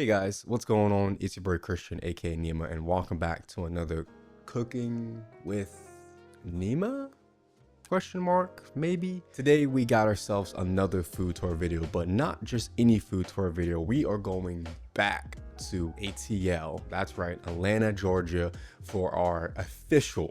Hey guys, what's going on? It's your boy Christian, aka Nema, and welcome back to another Cooking with Nema? Question mark, maybe? Today we got ourselves another food tour video, but not just any food tour video. We are going back to ATL, that's right, Atlanta, Georgia, for our official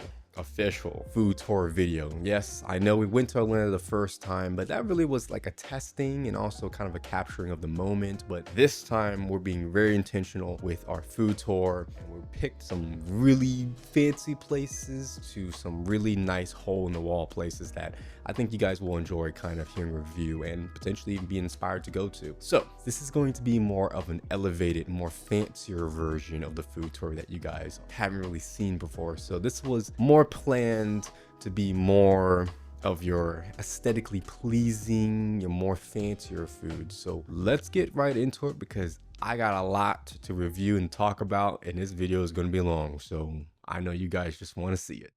food tour video. Yes, I know we went to Atlanta the first time, but that really was like a testing and also kind of a capturing of the moment. But this time we're being very intentional with our food tour, and we picked some really fancy places to some really nice hole in the wall places that I think you guys will enjoy kind of hearing review and potentially even be inspired to go to. So this is going to be more of an elevated, more fancier version of the food tour that you guys haven't really seen before. So this was more planned to be more of your aesthetically pleasing, your more fancier food. So let's get right into it because I got a lot to review and talk about, and this video is going to be long. So I know you guys just want to see it.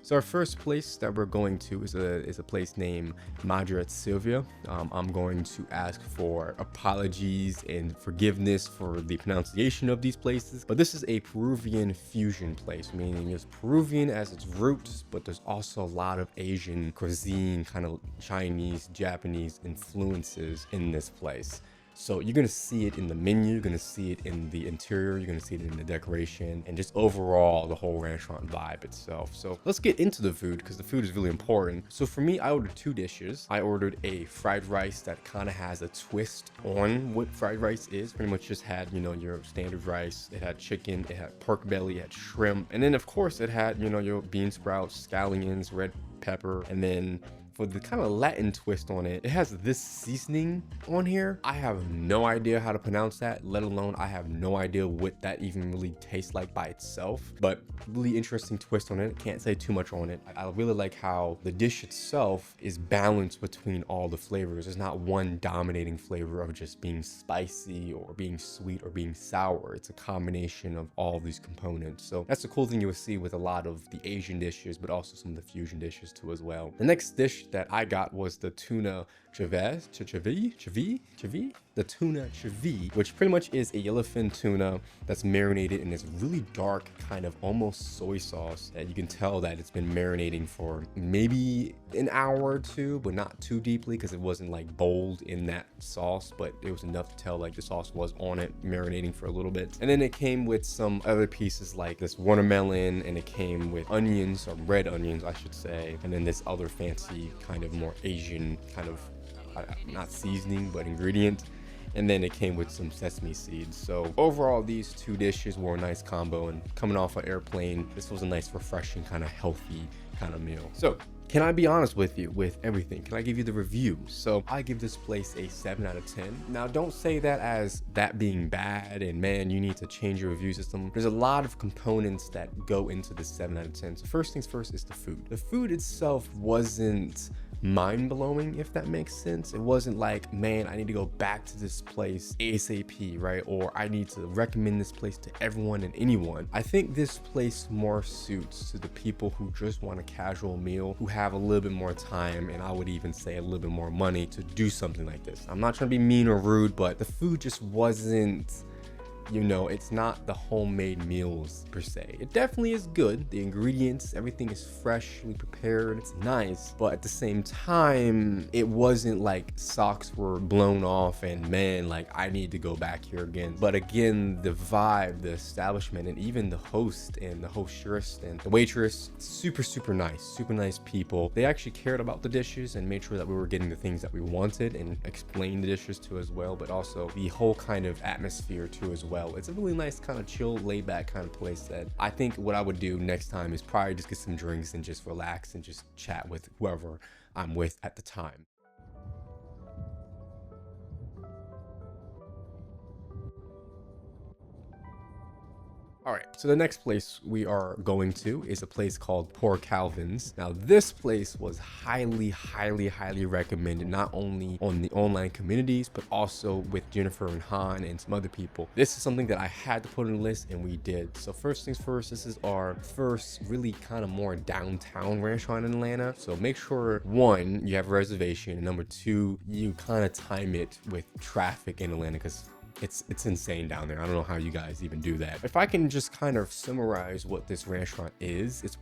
So our first place that we're going to is a place named Madre Silvia. I'm going to ask for apologies and forgiveness for the pronunciation of these places, but this is a Peruvian fusion place, meaning it's Peruvian as its roots, but there's also a lot of Asian cuisine, kind of Chinese, Japanese influences in this place. So you're gonna see it in the menu, you're gonna see it in the interior, you're gonna see it in the decoration, and just overall the whole restaurant vibe itself. So let's get into the food because the food is really important. So for me, I ordered two dishes. I ordered a fried rice that kind of has a twist on what fried rice is. Pretty much just had, you know, your standard rice. It had chicken, it had pork belly, it had shrimp, and then of course it had, you know, your bean sprouts, scallions, red pepper, and then for the kind of Latin twist on it, it has this seasoning on here. I have no idea how to pronounce that, let alone I have no idea what that even really tastes like by itself, but really interesting twist on it. Can't say too much on it. I really like how the dish itself is balanced between all the flavors. There's not one dominating flavor of just being spicy or being sweet or being sour. It's a combination of all these components. So that's the cool thing you will see with a lot of the Asian dishes, but also some of the fusion dishes too as well. The next dish that I got was the tuna chivi, the tuna chivi, which pretty much is a yellowfin tuna that's marinated in this really dark kind of almost soy sauce that you can tell that it's been marinating for maybe an hour or two, but not too deeply because it wasn't like bold in that sauce, but it was enough to tell like the sauce was on it, marinating for a little bit. And then it came with some other pieces like this watermelon, and it came with onions, or red onions I should say, and then this other fancy kind of more Asian kind of not seasoning but ingredient, and then it came with some sesame seeds. So overall these two dishes were a nice combo, and coming off an airplane, this was a nice refreshing kind of healthy kind of meal. So can I be honest with you with everything? Can I give you the review? So I give this place a 7 out of 10. Now don't say that as that being bad and man, you need to change your review system. There's a lot of components that go into this 7 out of 10. So first things first is the food. The food itself wasn't mind-blowing, if that makes sense. It wasn't like, man, I need to go back to this place ASAP, right? Or I need to recommend this place to everyone and anyone. I think this place more suits to the people who just want a casual meal, who have a little bit more time, and I would even say a little bit more money to do something like this. I'm not trying to be mean or rude, but the food just wasn't, you know, it's not the homemade meals per se. It definitely is good. The ingredients, everything is freshly prepared. It's nice, but at the same time, it wasn't like socks were blown off and man, like I need to go back here again. But again, the vibe, the establishment, and even the host and the hostess and the waitress, super nice people. They actually cared about the dishes and made sure that we were getting the things that we wanted and explained the dishes too as well, but also the whole kind of atmosphere too as well. It's a really nice kind of chill, laid back kind of place that I think what I would do next time is probably just get some drinks and just relax and just chat with whoever I'm with at the time. All right, so the next place we are going to is a place called Poor Calvin's. Now, this place was highly, highly, highly recommended, not only on the online communities, but also with Jennifer and Han and some other people. This is something that I had to put on the list, and we did. So first things first, this is our first really kind of more downtown restaurant in Atlanta. So make sure, one, you have a reservation, and number two, you kind of time it with traffic in Atlanta, because it's insane down there. I don't know how you guys even do that. If I can just kind of summarize what this restaurant is, it's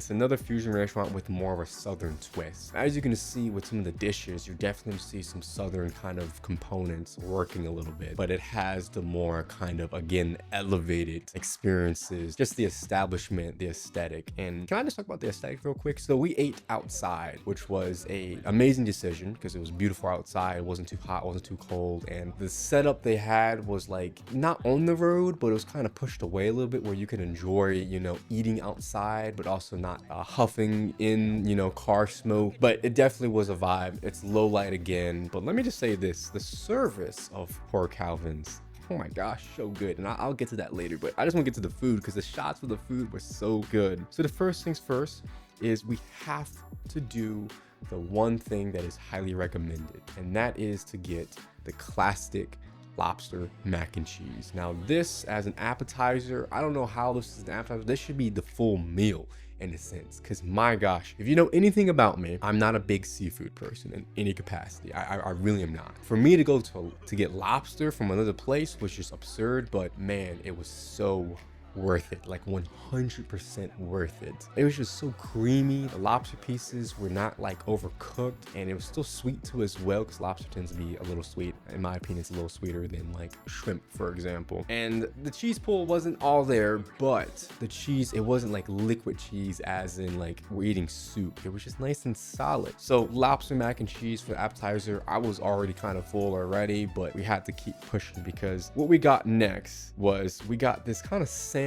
another fusion restaurant with more of a southern twist. As you can see with some of the dishes, you definitely see some southern kind of components working a little bit, but it has the more kind of, again, elevated experiences, just the establishment, the aesthetic. And can I just talk about the aesthetic real quick? So we ate outside, which was a amazing decision because it was beautiful outside. It wasn't too hot, it wasn't too cold, and the setup they had was like not on the road, but it was kind of pushed away a little bit where you could enjoy, you know, eating outside, but also not huffing in, you know, car smoke. But it definitely was a vibe. It's low light again, but let me just say this, the service of Poor Calvin's, oh my gosh, so good. And I'll get to that later, but I just want to get to the food because the shots for the food were so good. So the first things first is we have to do the one thing that is highly recommended, and that is to get the classic lobster mac and cheese. Now this as an appetizer, I don't know how this is an appetizer. This should be the full meal in a sense, because my gosh, if you know anything about me, I'm not a big seafood person in any capacity. I really am not. For me to go to get lobster from another place was just absurd, but man, it was so worth it, like 100% worth it. It was just so creamy. The lobster pieces were not like overcooked, and it was still sweet too as well, because lobster tends to be a little sweet. In my opinion, it's a little sweeter than like shrimp, for example. And the cheese pull wasn't all there, but the cheese, it wasn't like liquid cheese as in like we're eating soup. It was just nice and solid. So lobster mac and cheese for the appetizer, I was already kind of full already, but we had to keep pushing because what we got next was we got this kind of salmon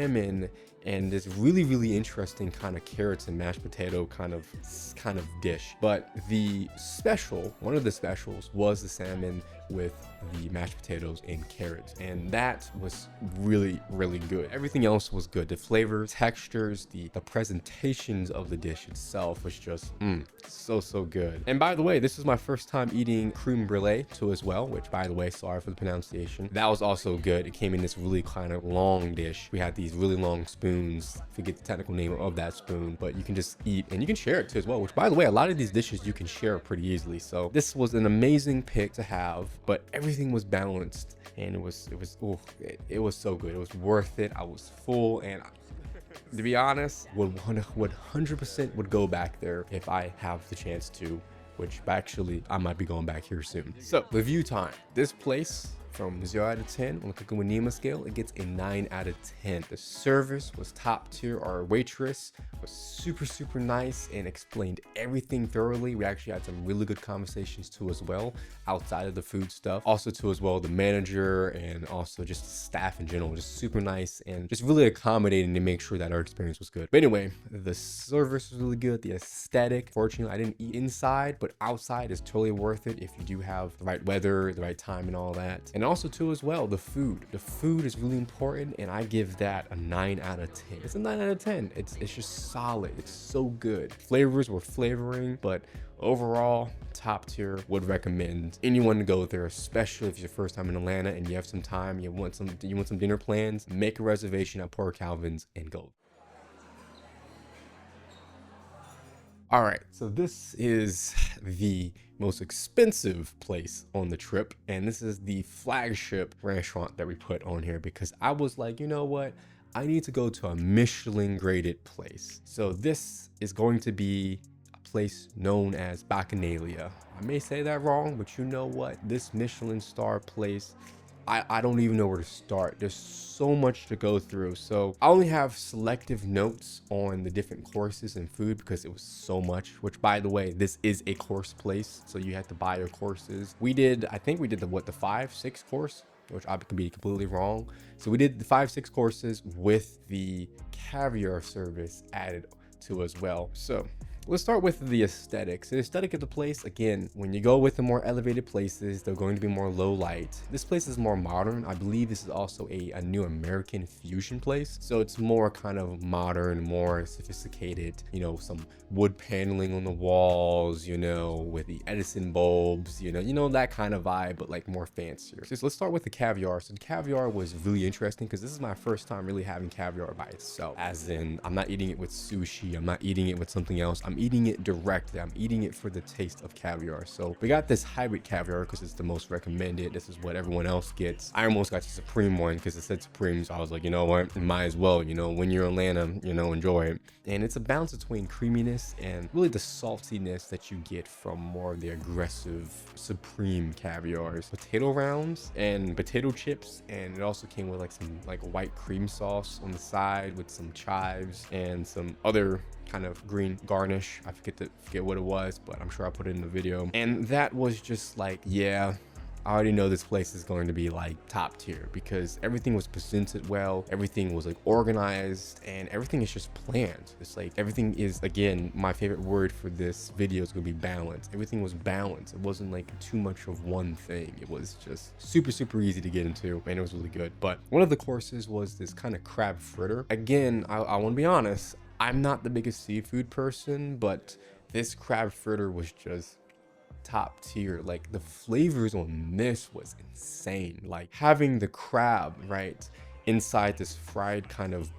and this really interesting kind of carrots and mashed potato kind of dish. But the special, one of the specials, was the salmon with the mashed potatoes and carrots, and that was really good. Everything else was good. The flavors, textures, the presentations of the dish itself was just so good. And by the way, this is my first time eating creme brulee too as well, which, by the way, sorry for the pronunciation, that was also good. It came in this really kind of long dish. We had these really long spoons, forget the technical name of that spoon, but you can just eat and you can share it too as well, which, by the way, a lot of these dishes you can share pretty easily. So this was an amazing pick to have, but everything was balanced, and it was so good. It was worth it. I was full, and to be honest, would 100% would go back there if I have the chance to, which actually I might be going back here soon. So review time. This place, from 0 out of 10 on the Cooking with Nema scale, it gets a 9 out of 10. The service was top tier. Our waitress was super nice and explained everything thoroughly. We actually had some really good conversations too as well, outside of the food stuff. Also too as well, the manager and also just the staff in general, just super nice and just really accommodating to make sure that our experience was good. But anyway, the service was really good. The aesthetic, fortunately I didn't eat inside, but outside is totally worth it if you do have the right weather, the right time and all that. And also too as well, the food is really important, and I give that a 9 out of 10. It's a 9 out of 10. It's just solid. It's so good. Flavors were flavoring, but overall top tier. Would recommend anyone to go there, especially if it's your first time in Atlanta and you have some time, you want some dinner plans. Make a reservation at Poor Calvin's and go. All right, so this is the most expensive place on the trip, and this is the flagship restaurant that we put on here because I was like, you know what? I need to go to a Michelin graded place. So this is going to be a place known as Bacchanalia. I may say that wrong, but you know what? This Michelin star place, I don't even know where to start. There's so much to go through. So I only have selective notes on the different courses and food because it was so much, which, by the way, this is a course place. So you have to buy your courses. I think we did the 5-6 course, which I could be completely wrong. So we did the 5-6 courses with the caviar service added to as well. So let's start with the aesthetics. The aesthetic of the place, again, when you go with the more elevated places, they're going to be more low light. This place is more modern. I believe this is also a new American fusion place. So it's more kind of modern, more sophisticated, you know, some wood paneling on the walls, you know, with the Edison bulbs, you know, that kind of vibe, but like more fancier. So let's start with the caviar. So the caviar was really interesting because this is my first time really having caviar by itself. As in, I'm not eating it with sushi. I'm not eating it with something else. I'm eating it directly. I'm eating it for the taste of caviar. So we got this hybrid caviar because it's the most recommended. This is what everyone else gets. I almost got the Supreme one because it said Supreme. So I was like, you know what? Might as well, you know, when you're in Atlanta, you know, enjoy it. And it's a balance between creaminess and really the saltiness that you get from more of the aggressive Supreme caviars. Potato rounds and potato chips, and it also came with like some like white cream sauce on the side with some chives and some other kind of green garnish. I forget what it was, but I'm sure I put it in the video. And that was just like, yeah, I already know this place is going to be like top tier because everything was presented well, everything was like organized, and everything is just planned. It's like everything is, again, my favorite word for this video is going to be balance. Everything was balanced. It wasn't like too much of one thing. It was just super easy to get into, and it was really good. But one of the courses was this kind of crab fritter. Again, I want to be honest, I'm not the biggest seafood person, but this crab fritter was just top tier. Like the flavors on this was insane. Like having the crab right inside this fried kind of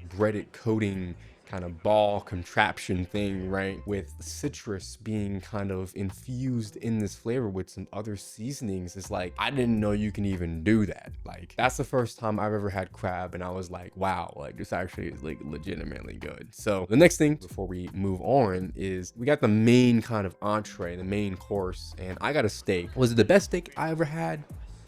breaded coating kind of ball contraption thing, right, with citrus being kind of infused in this flavor with some other seasonings. It's like, I didn't know you can even do that. Like, that's the first time I've ever had crab, and I was like, wow, like this actually is like legitimately good. So the next thing before we move on is we got the main kind of entree, the main course, and I got a steak. Was it the best steak I ever had?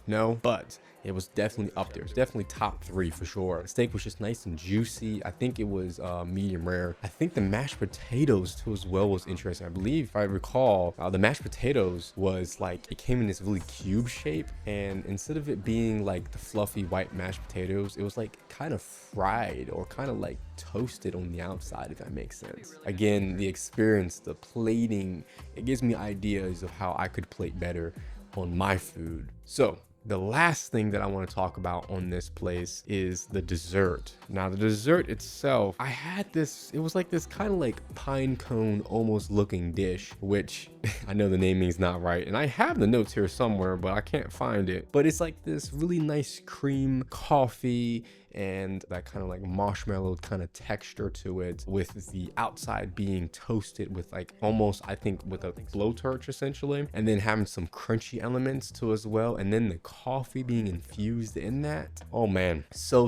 No, but it was definitely up there. It's definitely top 3 for sure. The steak was just nice and juicy. I think it was medium rare. I think the mashed potatoes too as well was interesting. I believe, if I recall, the mashed potatoes was like, it came in this really cube shape, and instead of it being like the fluffy white mashed potatoes, it was like kind of fried or kind of like toasted on the outside, if that makes sense. Again, the experience, the plating, it gives me ideas of how I could plate better on my food. So the last thing that I want to talk about on this place is the dessert. Now, the dessert itself, I had this, it was like this kind of like pine cone almost looking dish, which I know the naming's not right, and I have the notes here somewhere, but I can't find it. But it's like this really nice cream coffee and that kind of like marshmallow kind of texture to it, with the outside being toasted with like almost, I think, with a blowtorch essentially, and then having some crunchy elements to as well, and then the coffee being infused in that. Oh man, so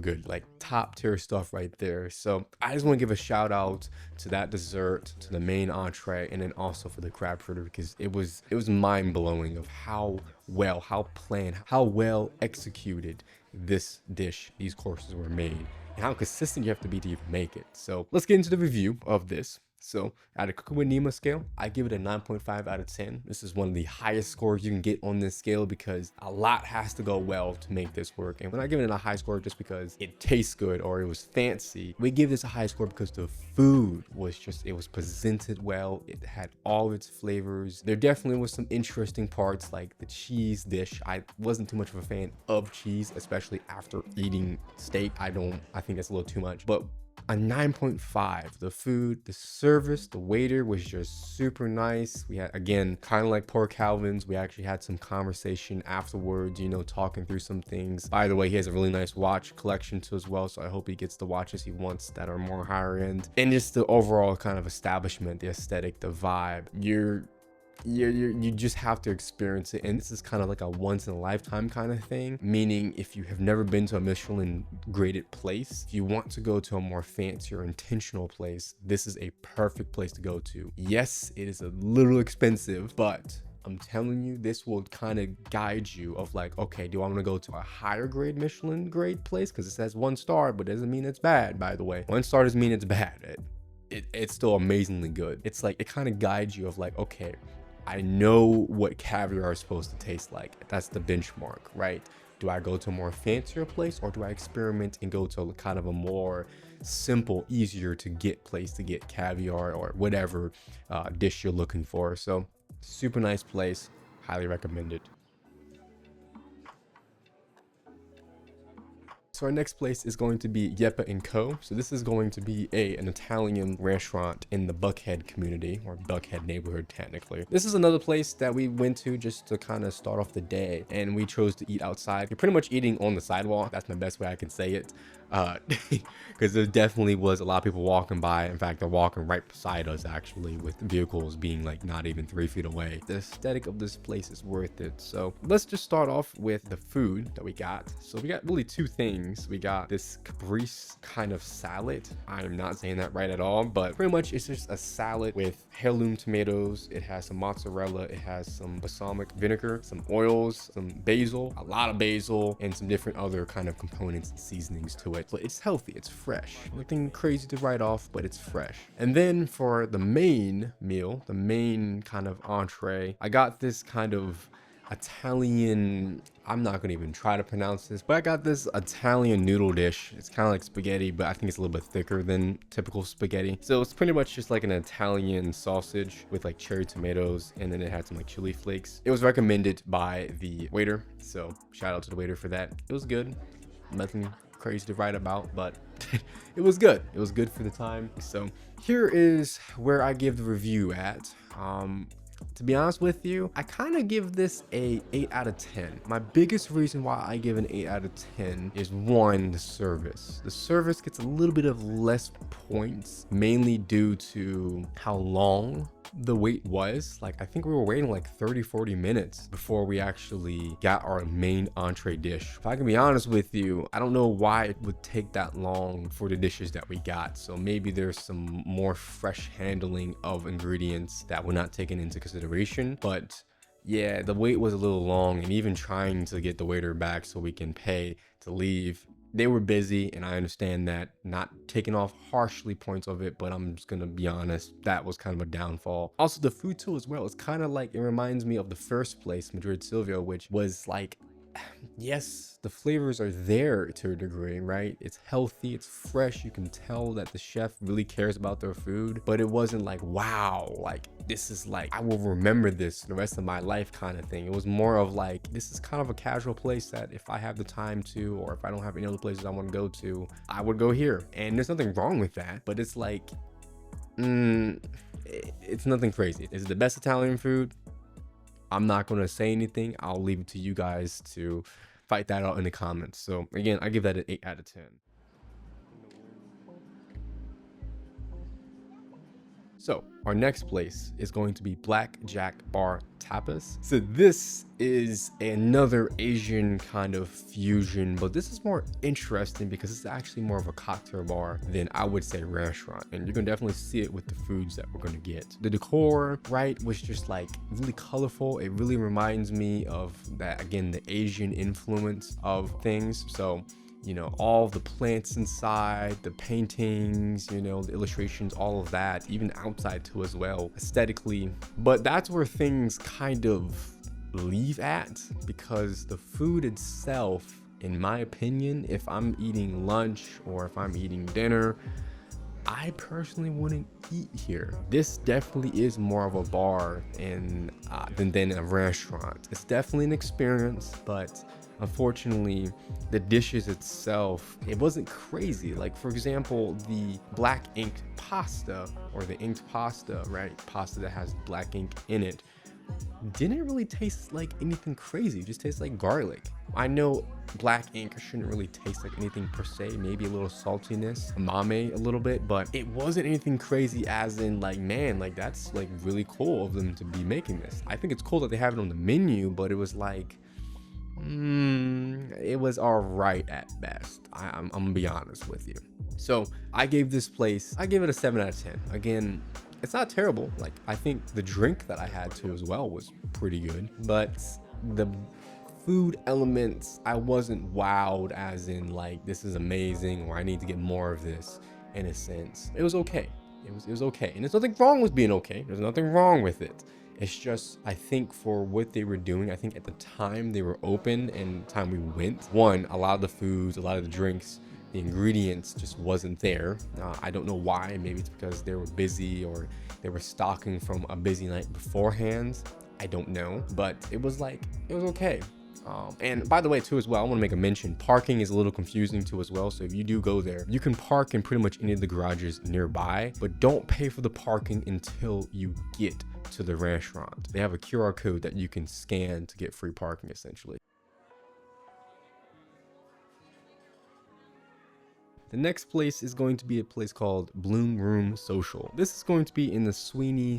good. Like top tier stuff right there. So I just want to give a shout out to that dessert, to the main entree, and then also for the crab fritter, because it was mind blowing of how well, how planned, how well executed this dish, these courses were made, and how consistent you have to be to even make it. So let's get into the review of this. So at a Cooking with Nema scale, I give it a 9.5 out of 10. This is one of the highest scores you can get on this scale because a lot has to go well to make this work. And we're not giving it a high score just because it tastes good or it was fancy. We give this a high score because the food was just, it was presented well. It had all its flavors. There definitely was some interesting parts like the cheese dish. I wasn't too much of a fan of cheese, especially after eating steak. I think that's a little too much, but a 9.5. The food, the service, the waiter was just super nice. We had, again, kind of like Poor Calvin's, we actually had some conversation afterwards, you know, talking through some things. By the way, he has a really nice watch collection too as well, so I hope he gets the watches he wants that are more higher end. And just the overall kind of establishment, the aesthetic, the vibe. You just have to experience it, and this is kind of like a once in a lifetime kind of thing, meaning if you have never been to a Michelin graded place, if you want to go to a more fancy or intentional place, this is a perfect place to go to. Yes, it is a little expensive, but I'm telling you, this will kind of guide you of like, okay, do I want to go to a higher grade Michelin grade place? Because it says 1 star, but it doesn't mean it's bad, by the way. 1 star doesn't mean it's bad. It's still amazingly good. It's like, it kind of guides you of like, okay, I know what caviar is supposed to taste like. That's the benchmark, right? Do I go to a more fancier place, or do I experiment and go to kind of a more simple, easier to get place to get caviar or whatever dish you're looking for? So super nice place, highly recommended. So our next place is going to be Yepa & Co. So this is going to be an Italian restaurant in the Buckhead community, or Buckhead neighborhood technically. This is another place that we went to just to kind of start off the day, and we chose to eat outside. You're pretty much eating on the sidewalk. That's the best way I can say it. Because there definitely was a lot of people walking by. In fact, they're walking right beside us actually, with vehicles being like not even 3 feet away. The aesthetic of this place is worth it. So let's just start off with the food that we got. So we got really two things. We got this caprese kind of salad. I'm not saying that right at all, but pretty much it's just a salad with heirloom tomatoes. It has some mozzarella, it has some balsamic vinegar, some oils, some basil, a lot of basil, and some different other kind of components and seasonings to it. But it's healthy, it's fresh, nothing crazy to write off, but it's fresh. And then for the main meal, the main kind of entree, I got this kind of Italian, I'm not gonna even try to pronounce this, but I got this Italian noodle dish. It's kind of like spaghetti, but I think it's a little bit thicker than typical spaghetti. So it's pretty much just like an Italian sausage with like cherry tomatoes, and then it had some like chili flakes. It was recommended by the waiter, so shout out to the waiter for that. It was good, nothing crazy to write about, but it was good. It was good for the time. So here is where I give the review at. To be honest with you, I kind of give this a 8 out of 10. My biggest reason why I give an 8 out of 10 is one, the service. The service gets a little bit of less points, mainly due to how long the wait was. Like, I think we were waiting like 30-40 minutes before we actually got our main entree dish. If I can be honest with you, I don't know why it would take that long for the dishes that we got. So maybe there's some more fresh handling of ingredients that were not taken into consideration. But yeah, the wait was a little long, and even trying to get the waiter back so we can pay to leave, they were busy, and I understand that, not taking off harshly points of it, but I'm just gonna be honest, that was kind of a downfall. Also, the food too as well, it's kind of like, it reminds me of the first place, Madrid Silvio, which was like, yes, the flavors are there to a degree, right? It's healthy, it's fresh, you can tell that the chef really cares about their food, but it wasn't like, wow, like this is like, I will remember this the rest of my life kind of thing. It was more of like, this is kind of a casual place that if I have the time to, or if I don't have any other places I want to go to, I would go here. And there's nothing wrong with that, but it's like, it's nothing crazy. Is it the best Italian food? I'm not going to say anything. I'll leave it to you guys to fight that out in the comments. So again, I give that an 8 out of 10. So our next place is going to be Black Jack Bar Tapas. So this is another Asian kind of fusion, but this is more interesting because it's actually more of a cocktail bar than I would say restaurant. And you can definitely see it with the foods that we're going to get. The decor, right, was just like really colorful. It really reminds me of that, again, the Asian influence of things. So, you know, all the plants inside, the paintings, you know, the illustrations, all of that, even outside too as well, aesthetically. But that's where things kind of leave at, because the food itself, in my opinion, if I'm eating lunch or if I'm eating dinner, I personally wouldn't eat here. This definitely is more of a bar than a restaurant. It's definitely an experience, but unfortunately, the dishes itself, it wasn't crazy. Like, for example, the black inked pasta, or the inked pasta, right? Pasta that has black ink in it, didn't really taste like anything crazy. It just tastes like garlic. I know black ink shouldn't really taste like anything per se, maybe a little saltiness, umami a little bit, but it wasn't anything crazy as in like, man, like that's like really cool of them to be making this. I think it's cool that they have it on the menu, but it was like, it was all right at best. I'm gonna be honest with you. So I gave this place, I gave it a 7 out of 10. Again, it's not terrible. Like, I think the drink that I had too as well was pretty good, but the food elements, I wasn't wowed as in like, this is amazing, or I need to get more of this, in a sense. It was okay. It was okay. And there's nothing wrong with being okay. There's nothing wrong with it. It's just, I think for what they were doing, I think at the time they were open and time we went, one, a lot of the foods, a lot of the drinks, the ingredients just wasn't there. I don't know why. Maybe it's because they were busy or they were stocking from a busy night beforehand. I don't know, but it was okay. And by the way, too, as well, I want to make a mention. Parking is a little confusing too, as well. So if you do go there, you can park in pretty much any of the garages nearby, but don't pay for the parking until you get to the restaurant. They have a QR code that you can scan to get free parking, essentially. The next place is going to be a place called Bloom Room Social. This is going to be in the Swanee,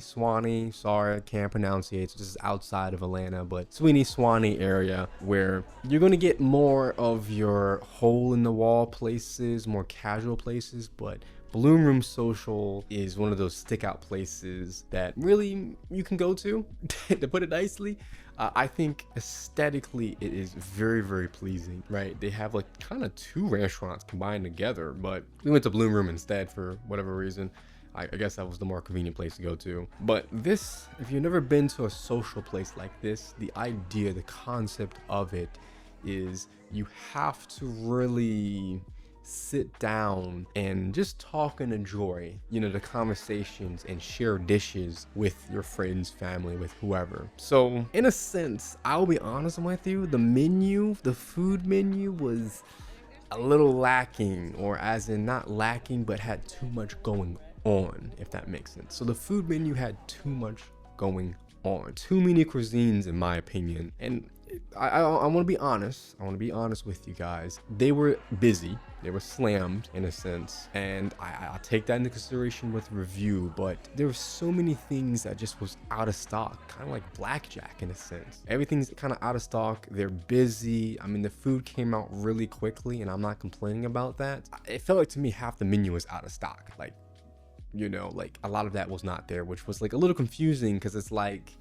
sorry, I can't pronounce it. This is outside of Atlanta, but Swanee area, where you're going to get more of your hole in the wall places, more casual places, but Bloom Room Social is one of those stick out places that really you can go to, to put it nicely. I think aesthetically it is very, very pleasing, right? They have like kind of two restaurants combined together, but we went to Bloom Room instead for whatever reason. I guess that was the more convenient place to go to. But this, if you've never been to a social place like this, the idea, the concept of it is you have to really sit down and just talk and enjoy, the conversations and share dishes with your friends, family, with whoever. So in a sense, I'll be honest with you, the food menu was a little lacking, or as in not lacking, but had too much going on, if that makes sense. So the food menu had too much going on, too many cuisines in my opinion. And I want to be honest. I want to be honest with you guys. They were busy. They were slammed in a sense, and I'll take that into consideration with review. But there were so many things that just was out of stock, kind of like blackjack in a sense. Everything's kind of out of stock. They're busy. I mean, the food came out really quickly, and I'm not complaining about that. It felt like to me half the menu was out of stock. Like a lot of that was not there, which was like a little confusing because it's like,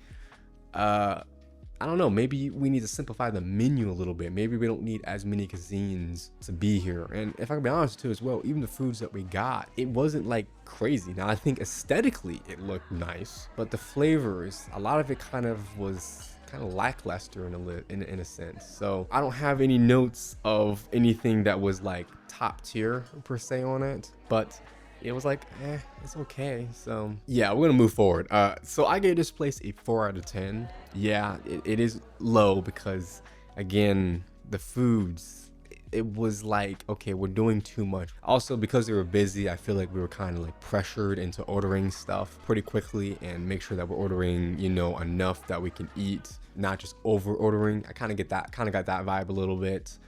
I don't know, maybe we need to simplify the menu a little bit. Maybe we don't need as many cuisines to be here. And if I can be honest too as well, even the foods that we got, it wasn't like crazy. Now I think aesthetically it looked nice, but the flavors, a lot of it kind of was kind of lackluster in a sense. So I don't have any notes of anything that was like top tier per se on it, but it was like, it's okay. So yeah, we're gonna move forward. So I gave this place a 4 out of 10. Yeah, it is low because again, the foods, it was like, okay, we're doing too much. Also, because they were busy, I feel like we were kind of like pressured into ordering stuff pretty quickly and make sure that we're ordering, enough that we can eat, not just over ordering. I kind of got that vibe a little bit.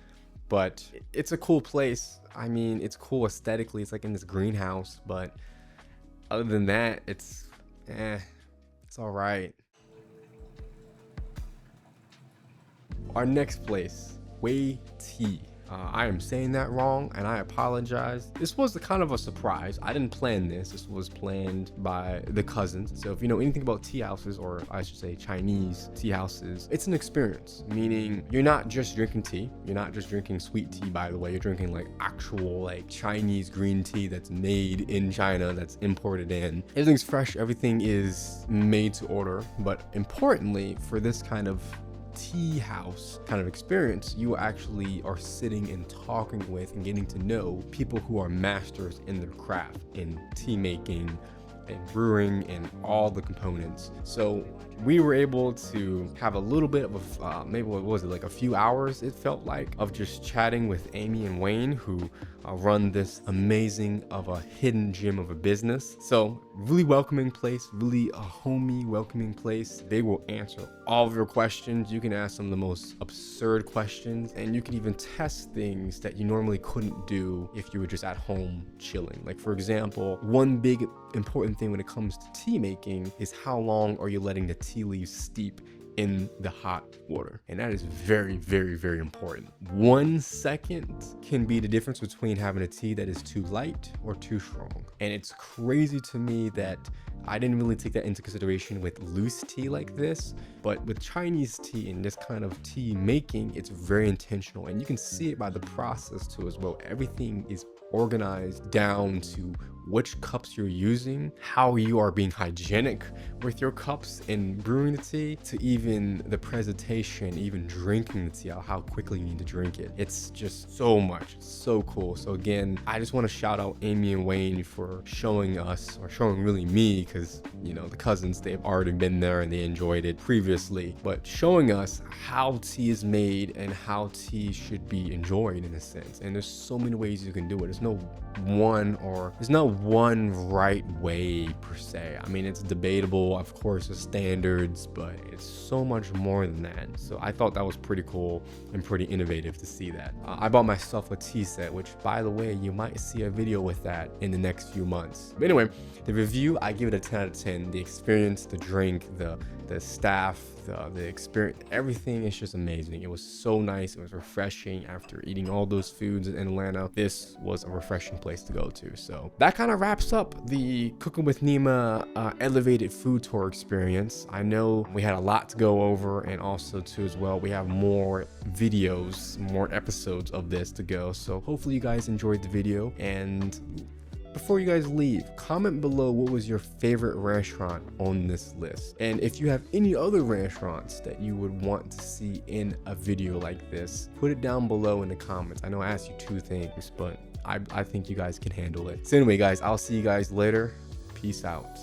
But it's a cool place. I mean, it's cool aesthetically. It's like in this greenhouse, but other than that, it's all right. Our next place, Wei Tea. I am saying that wrong, and I apologize. This was kind of a surprise. I didn't plan this. This was planned by the cousins. So if you know anything about tea houses, or I should say Chinese tea houses, it's an experience, meaning you're not just drinking tea. You're not just drinking sweet tea, by the way. You're drinking like actual like Chinese green tea that's made in China, that's imported in. Everything's fresh. Everything is made to order. But importantly, for this kind of tea house kind of experience, you actually are sitting and talking with and getting to know people who are masters in their craft, in tea making and brewing and all the components. So we were able to have a little bit of a, maybe what was it, like a few hours it felt like, of just chatting with Amy and Wayne, who run this amazing of a hidden gem of a business. So really welcoming place, really a homey welcoming place. They will answer all of your questions. You can ask them the most absurd questions, and you can even test things that you normally couldn't do if you were just at home chilling. Like for example, one big important thing when it comes to tea making is how long are you letting the tea leaves steep in the hot water. And that is very, very, very important. 1 second can be the difference between having a tea that is too light or too strong. And it's crazy to me that I didn't really take that into consideration with loose tea like this, but with Chinese tea and this kind of tea making, it's very intentional. And you can see it by the process too as well. Everything is organized down to which cups you're using, how you are being hygienic with your cups in brewing the tea, to even the presentation, even drinking the tea, how quickly you need to drink it. It's just so much. It's so cool. So again, I just want to shout out Amy and Wayne for showing us, or showing really me, because you know the cousins, they've already been there and they enjoyed it previously, but showing us how tea is made and how tea should be enjoyed in a sense. And there's so many ways you can do it. There's no one right way per se. I mean, it's debatable, of course, the standards, but it's so much more than that. So I thought that was pretty cool and pretty innovative to see that. I bought myself a tea set, which by the way, you might see a video with that in the next few months. But anyway, the review, I give it a 10 out of 10. The experience, the drink, the staff, the experience, everything is just amazing. It was so nice. It was refreshing after eating all those foods in Atlanta. This was a refreshing place to go to. So that kind of wraps up the Cooking with Nema elevated food tour experience. I know we had a lot to go over, and also too as well, we have more videos, more episodes of this to go. So hopefully you guys enjoyed the video, and before you guys leave, comment below what was your favorite restaurant on this list. And if you have any other restaurants that you would want to see in a video like this, put it down below in the comments. I know I asked you 2 things, but I think you guys can handle it. So anyway, guys, I'll see you guys later. Peace out.